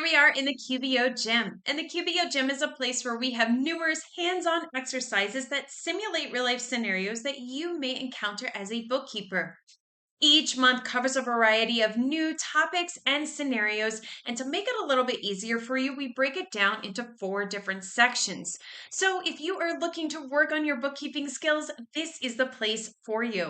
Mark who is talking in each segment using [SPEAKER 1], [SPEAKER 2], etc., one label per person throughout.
[SPEAKER 1] we are in the QBO gym, and the QBO gym is a place where we have numerous hands-on exercises that simulate real-life scenarios that you may encounter as a bookkeeper. Each month covers a variety of new topics and scenarios, and to make it a little bit easier for you, we break it down into 4 different sections. So if you are looking to work on your bookkeeping skills, this is the place for you.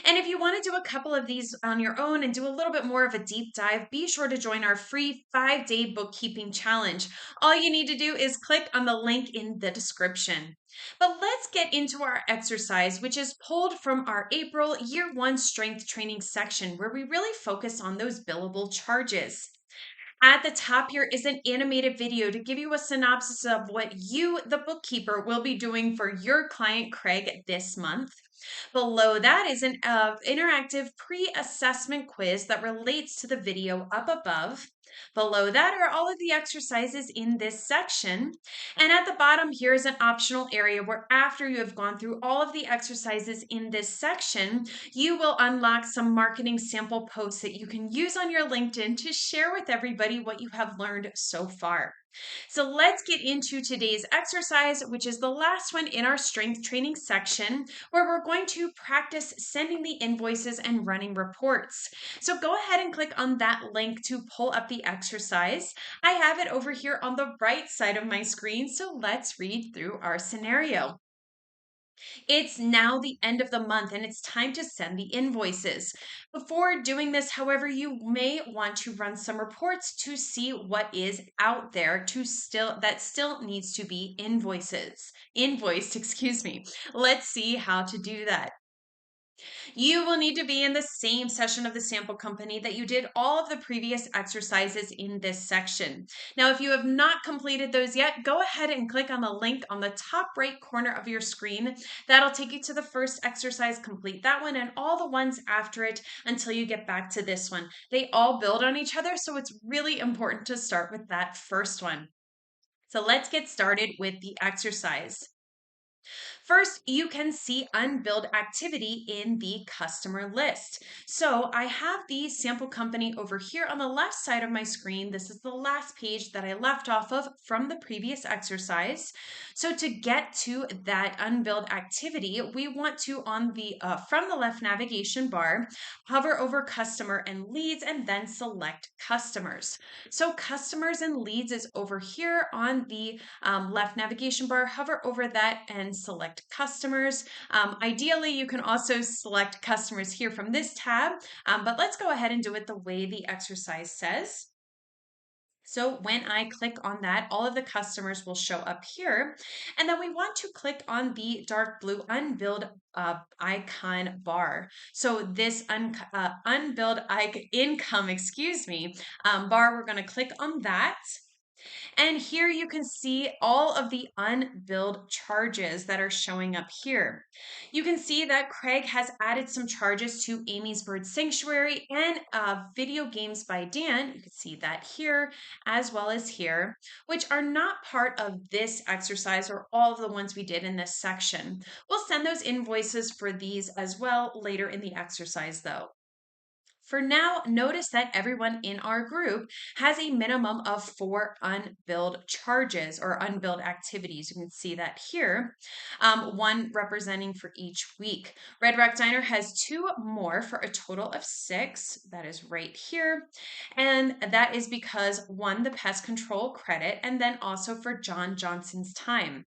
[SPEAKER 1] And if you want to do a couple of these on your own and do a little bit more of a deep dive, be sure to join our free 5-day bookkeeping challenge. All you need to do is click on the link in the description. But let's get into our exercise, which is pulled from our April Year 1 Strength Training section, where we really focus on those billable charges. At the top here is an animated video to give you a synopsis of what you, the bookkeeper, will be doing for your client, Craig, this month. Below that is an interactive pre-assessment quiz that relates to the video up above. Below that are all of the exercises in this section. And at the bottom here is an optional area where after you have gone through all of the exercises in this section, you will unlock some marketing sample posts that you can use on your LinkedIn to share with everybody what you have learned so far. So let's get into today's exercise, which is the last one in our strength training section, where we're going to practice sending the invoices and running reports. So go ahead and click on that link to pull up the exercise. I have it over here on the right side of my screen, so let's read through our scenario. It's now the end of the month and it's time to send the invoices. Before doing this, however, you may want to run some reports to see what is out there that still needs to be invoiced, excuse me. Let's see how to do that. You will need to be in the same session of the sample company that you did all of the previous exercises in this section. Now, if you have not completed those yet, go ahead and click on the link on the top right corner of your screen. That'll take you to the first exercise, complete that one and all the ones after it until you get back to this one. They all build on each other, so it's really important to start with that first one. So let's get started with the exercise. First, you can see unbilled activity in the customer list. So I have the sample company over here on the left side of my screen. This is the last page that I left off of from the previous exercise. So to get to that unbilled activity, we want to, from the left navigation bar, hover over customer and leads and then select customers. So customers and leads is over here on the left navigation bar. Hover over that and select customers. Ideally, you can also select customers here from this tab, but let's go ahead and do it the way the exercise says. So when I click on that, all of the customers will show up here. And then we want to click on the dark blue unbilled icon bar. So this unbilled income, bar, we're going to click on that. And here you can see all of the unbilled charges that are showing up here. You can see that Craig has added some charges to Amy's Bird Sanctuary and Video Games by Dan. You can see that here as well as here, which are not part of this exercise or all of the ones we did in this section. We'll send those invoices for these as well later in the exercise though. For now, notice that everyone in our group has a minimum of 4 unbilled charges or unbilled activities. You can see that here, one representing for each week. Red Rock Diner has 2 more for a total of 6. That is right here. And that is because 1, the pest control credit, and then also for John Johnson's time.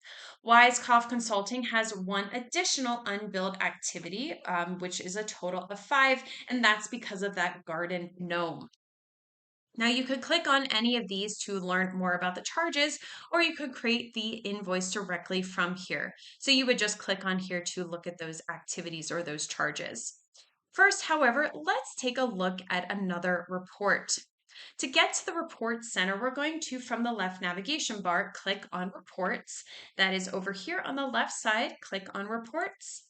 [SPEAKER 1] Wise Cough Consulting has 1 additional unbilled activity, which is a total of 5, and that's because of that garden gnome. Now you could click on any of these to learn more about the charges, or you could create the invoice directly from here. So you would just click on here to look at those activities or those charges. First, however, let's take a look at another report. To get to the report center, we're going to, from the left navigation bar, click on reports. That is over here on the left side, click on reports.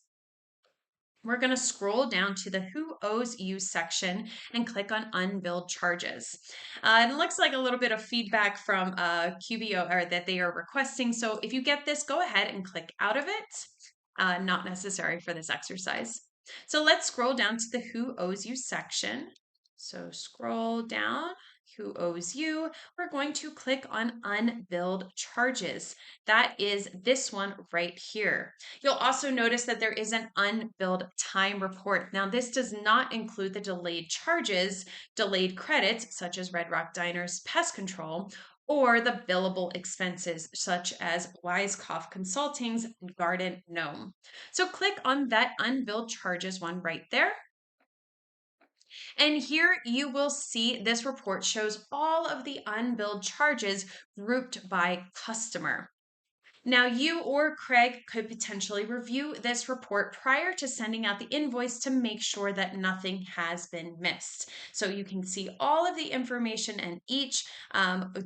[SPEAKER 1] We're going to scroll down to the Who Owes You section and click on Unbilled Charges. It looks like a little bit of feedback from QBO or that they are requesting. So if you get this, go ahead and click out of it. Not necessary for this exercise. So let's scroll down to the Who Owes You section. So scroll down. who owes you, we're going to click on unbilled charges. That is this one right here. You'll also notice that there is an unbilled time report. Now, this does not include the delayed charges, delayed credits, such as Red Rock Diner's pest control, or the billable expenses, such as Wisecoff Consulting's Garden Gnome. So click on that unbilled charges one right there. And here you will see this report shows all of the unbilled charges grouped by customer. Now, you or Craig could potentially review this report prior to sending out the invoice to make sure that nothing has been missed. So you can see all of the information and each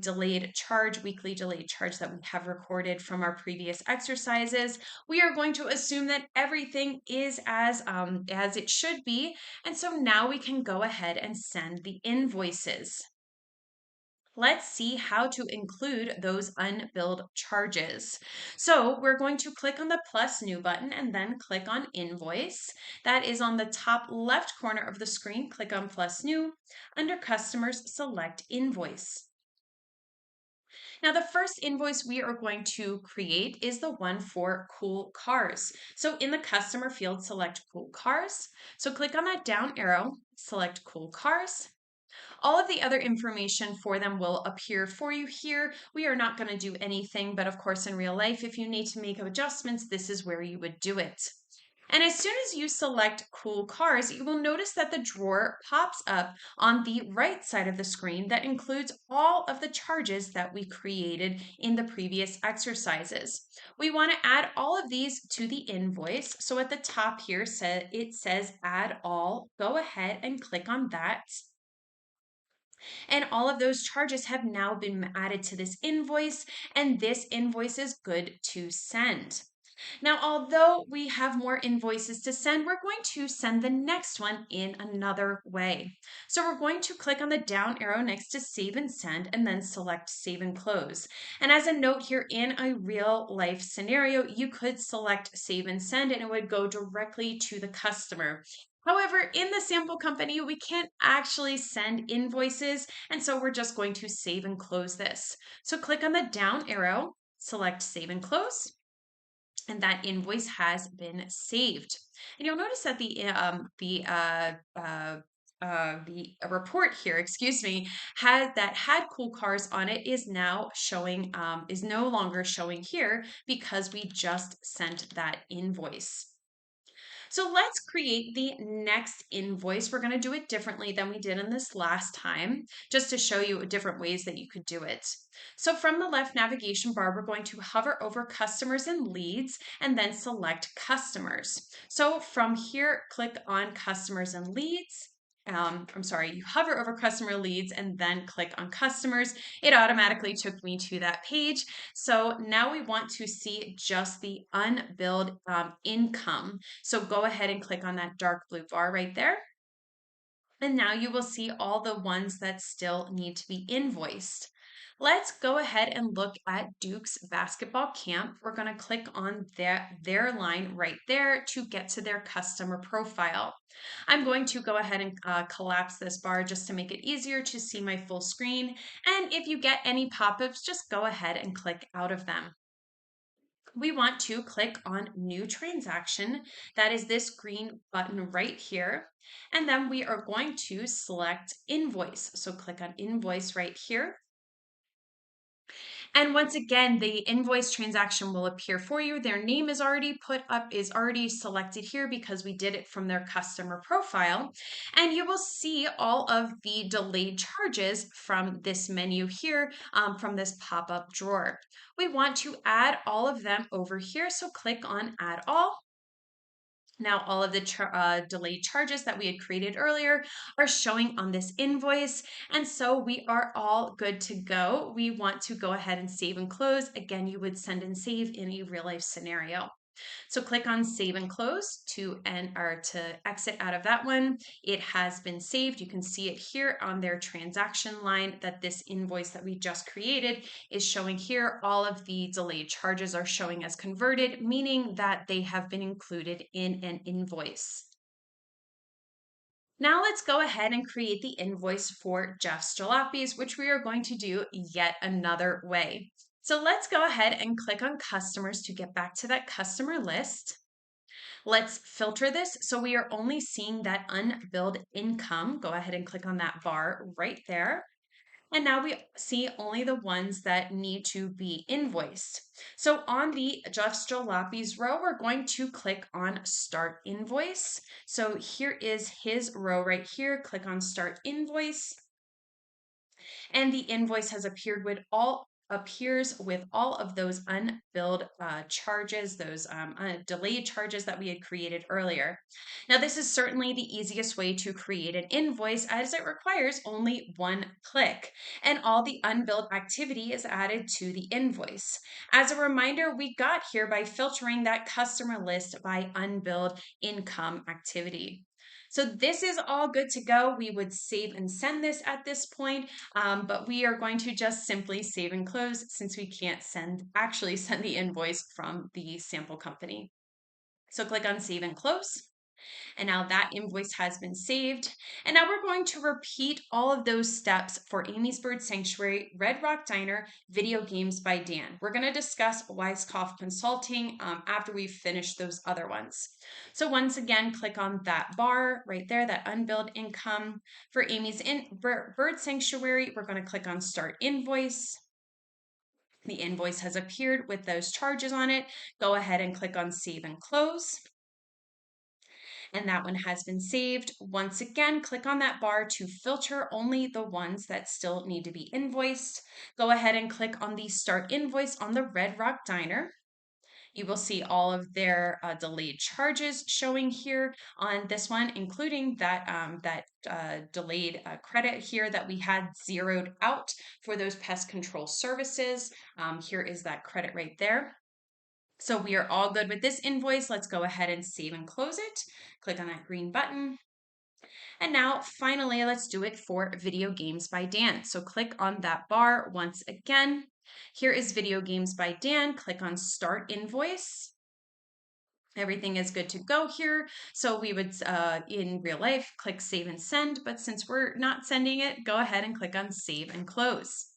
[SPEAKER 1] delayed charge, weekly delayed charge that we have recorded from our previous exercises. We are going to assume that everything is as it should be. And so now we can go ahead and send the invoices. Let's see how to include those unbilled charges. So we're going to click on the plus new button and then click on invoice. That is on the top left corner of the screen. Click on plus new. Under customers, select invoice. Now, the first invoice we are going to create is the one for Cool Cars. So in the customer field, select Cool Cars. So click on that down arrow, select Cool Cars. All of the other information for them will appear for you here. We are not going to do anything, but of course, in real life, if you need to make adjustments, this is where you would do it. And as soon as you select Cool Cars, you will notice that the drawer pops up on the right side of the screen that includes all of the charges that we created in the previous exercises. We want to add all of these to the invoice. So at the top here, it says Add All. Go ahead and click on that. And all of those charges have now been added to this invoice, and this invoice is good to send. Now, although we have more invoices to send, we're going to send the next one in another way. So we're going to click on the down arrow next to Save and Send, and then select Save and Close. And as a note here, in a real life scenario, you could select Save and Send, and it would go directly to the customer. However, in the sample company, we can't actually send invoices, and so we're just going to save and close this. So click on the down arrow, select Save and Close, and that invoice has been saved. And you'll notice that the report here, excuse me, had Cool Cars on it is now showing, is no longer showing here because we just sent that invoice. So let's create the next invoice. We're going to do it differently than we did in this last time, just to show you different ways that you could do it. So from the left navigation bar, we're going to hover over customers and leads and then select customers. So from here, click on customers and leads. You hover over customer leads and then click on customers. It automatically took me to that page. So now we want to see just the unbilled income. So go ahead and click on that dark blue bar right there. And now you will see all the ones that still need to be invoiced. Let's go ahead and look at Duke's basketball camp. We're going to click on their line right there to get to their customer profile. I'm going to go ahead and collapse this bar just to make it easier to see my full screen. And if you get any pop-ups, just go ahead and click out of them. We want to click on New Transaction. That is this green button right here. And then we are going to select Invoice. So click on Invoice right here. And once again, the invoice transaction will appear for you. Their name is already already selected here because we did it from their customer profile. And you will see all of the delayed charges from this menu here, from this pop-up drawer. We want to add all of them over here. So click on Add All. Now, all of the delayed charges that we had created earlier are showing on this invoice. And so we are all good to go. We want to go ahead and save and close. Again, you would send and save in a real life scenario. So click on Save and Close to exit out of that one. It has been saved. You can see it here on their transaction line that this invoice that we just created is showing here. All of the delayed charges are showing as converted, meaning that they have been included in an invoice. Now let's go ahead and create the invoice for Jeff's Jalopies, which we are going to do yet another way. So let's go ahead and click on customers to get back to that customer list. Let's filter this so we are only seeing that unbilled income. Go ahead and click on that bar right there. And now we see only the ones that need to be invoiced. So on the Jeff's Jalopies row, we're going to click on Start Invoice. So here is his row right here. Click on Start Invoice. And the invoice has appears with all of those unbilled charges, those delayed charges that we had created earlier. Now, this is certainly the easiest way to create an invoice as it requires only one click, and all the unbilled activity is added to the invoice. As a reminder, we got here by filtering that customer list by unbilled income activity. So this is all good to go. We would save and send this at this point, but we are going to just simply save and close since we can't actually send the invoice from the sample company. So click on Save and Close. And now that invoice has been saved. And now we're going to repeat all of those steps for Amy's Bird Sanctuary, Red Rock Diner, Video Games by Dan. We're going to discuss Weiskopf Consulting after we've finished those other ones. So once again, click on that bar right there, that unbilled income. For Amy's Bird Sanctuary, we're going to click on Start Invoice. The invoice has appeared with those charges on it. Go ahead and click on Save and Close. And that one has been saved. Once again, click on that bar to filter only the ones that still need to be invoiced. Go ahead and click on the Start Invoice on the Red Rock Diner. You will see all of their delayed charges showing here on this one, including that delayed credit here that we had zeroed out for those pest control services. Here is that credit right there. So we are all good with this invoice. Let's go ahead and save and close it. Click on that green button. And now finally, let's do it for Video Games by Dan. So click on that bar once again. Here is Video Games by Dan. Click on Start Invoice. Everything is good to go here. So we would, in real life, click Save and Send. But since we're not sending it, go ahead and click on Save and Close.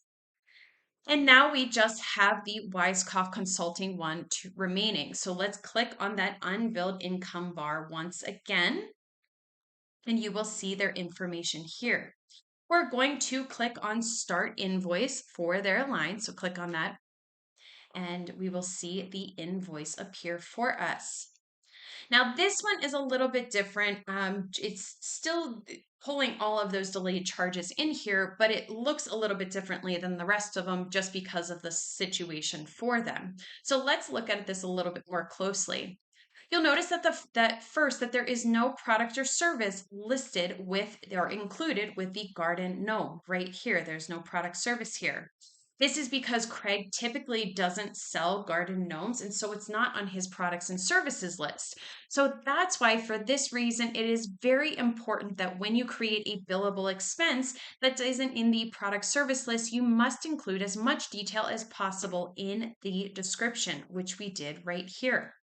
[SPEAKER 1] And now we just have the Weiskopf Consulting one remaining. So let's click on that unbilled income bar once again, and you will see their information here. We're going to click on Start Invoice for their line. So click on that, and we will see the invoice appear for us. Now, this one is a little bit different. It's still pulling all of those delayed charges in here, but it looks a little bit differently than the rest of them just because of the situation for them. So let's look at this a little bit more closely. You'll notice that there is no product or service listed with or included with the garden gnome right here. There's no product service here. This is because Craig typically doesn't sell garden gnomes, and so it's not on his products and services list. So that's why, for this reason, it is very important that when you create a billable expense that isn't in the product service list, you must include as much detail as possible in the description, which we did right here.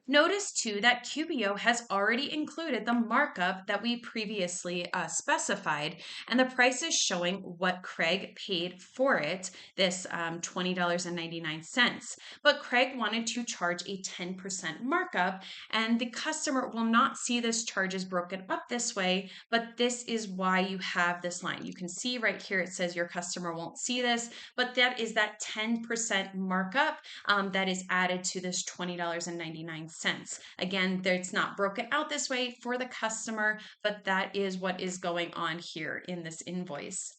[SPEAKER 1] Notice too that QBO has already included the markup that we previously specified, and the price is showing what Craig paid for it, this $20.99. But Craig wanted to charge a 10% markup, and the customer will not see this charge is broken up this way, but this is why you have this line. You can see right here it says your customer won't see this, but that is that 10% markup that is added to this $20.99. Again, it's not broken out this way for the customer, but that is what is going on here in this invoice.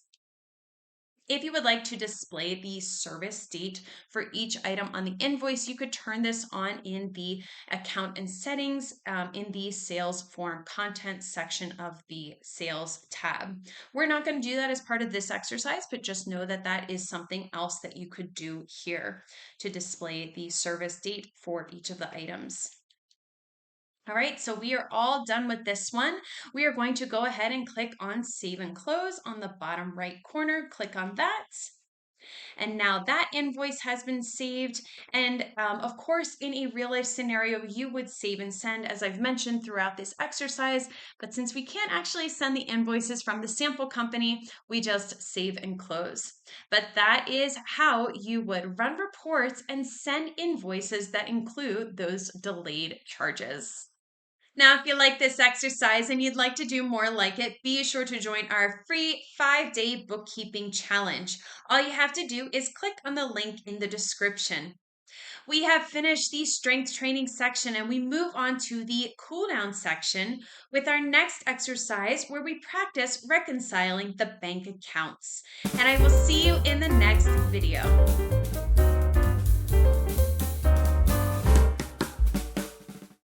[SPEAKER 1] If you would like to display the service date for each item on the invoice, you could turn this on in the account and settings in the sales form content section of the sales tab. We're not going to do that as part of this exercise, but just know that that is something else that you could do here to display the service date for each of the items. All right, so we are all done with this one. We are going to go ahead and click on Save and Close on the bottom right corner. Click on that. And now that invoice has been saved. And of course, in a real life scenario, you would save and send, as I've mentioned throughout this exercise. But since we can't actually send the invoices from the sample company, we just save and close. But that is how you would run reports and send invoices that include those delayed charges. Now, if you like this exercise and you'd like to do more like it, be sure to join our free 5-day bookkeeping challenge. All you have to do is click on the link in the description. We have finished the strength training section and we move on to the cool down section with our next exercise where we practice reconciling the bank accounts. And I will see you in the next video.